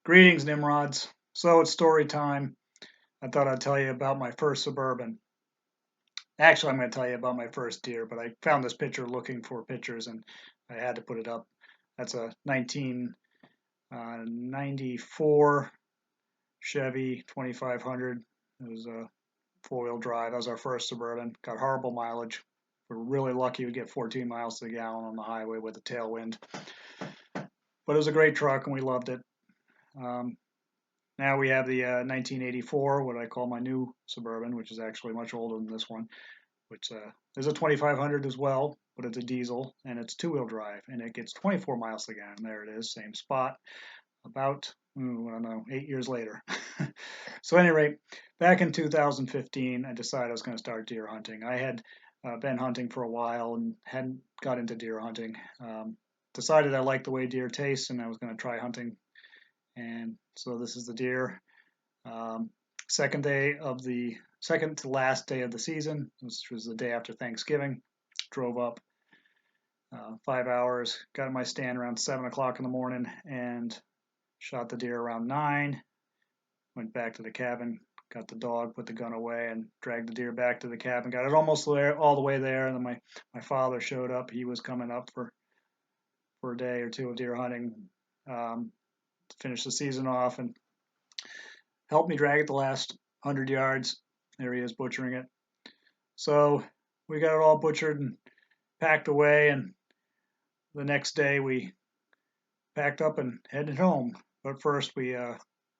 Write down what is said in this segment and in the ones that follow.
Greetings, Nimrods. So it's story time. I thought I'd tell you about my first Suburban. Actually, I'm going to tell you about my first deer, but I found this picture looking for pictures and I had to put it up. That's a 1994 Chevy 2500. It was a four-wheel drive. That was our first Suburban. Got horrible mileage. We're really lucky we get 14 miles to the gallon on the highway with a tailwind. But it was a great truck and we loved it. Um, Now we have the 1984, what I call my new Suburban, which is actually much older than this one, which is a 2500 as well, but it's a diesel and it's two-wheel drive and it gets 24 miles a gallon. There it is, same spot, about, I don't know, 8 years later. So, at any rate, back in 2015, I decided I was going to start deer hunting. I had been hunting for a while and hadn't got into deer hunting. Decided I liked the way deer taste and I was going to try hunting, and so this is the deer. Um, second to last day of the season, which was the day after Thanksgiving. Drove up 5 hours, got in my stand around 7 o'clock in the morning, and shot the deer around 9. Went back to the cabin, got the dog, put the gun away, and dragged the deer back to the cabin. Got it almost there, all the way there, and then my father showed up. He was coming up for a day or two of deer hunting. To finish the season off and helped me drag it the last 100 yards. There he is butchering it. So we got it all butchered and packed away, and the next day we packed up and headed home. But first we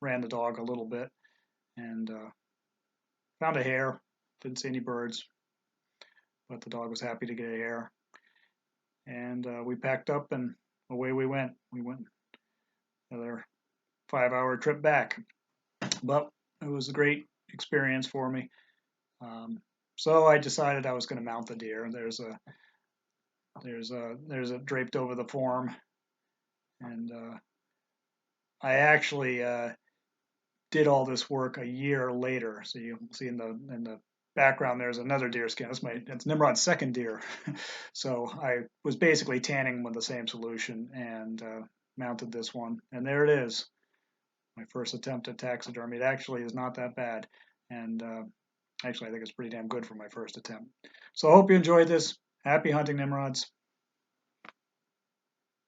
ran the dog a little bit and found a hare. Didn't see any birds, but the dog was happy to get a hare. And we packed up and away we went. We went another 5-hour trip back. But it was a great experience for me. So I decided I was going to mount the deer. There's a draped over the form, and I actually did all this work a year later. So you see in the background there's another deer skin. It's Nimrod's second deer. So I was basically tanning with the same solution and mounted this one, and there it is. My first attempt at taxidermy. It actually is not that bad, and actually I think it's pretty damn good for my first attempt. So I hope you enjoyed this. Happy hunting, Nimrods.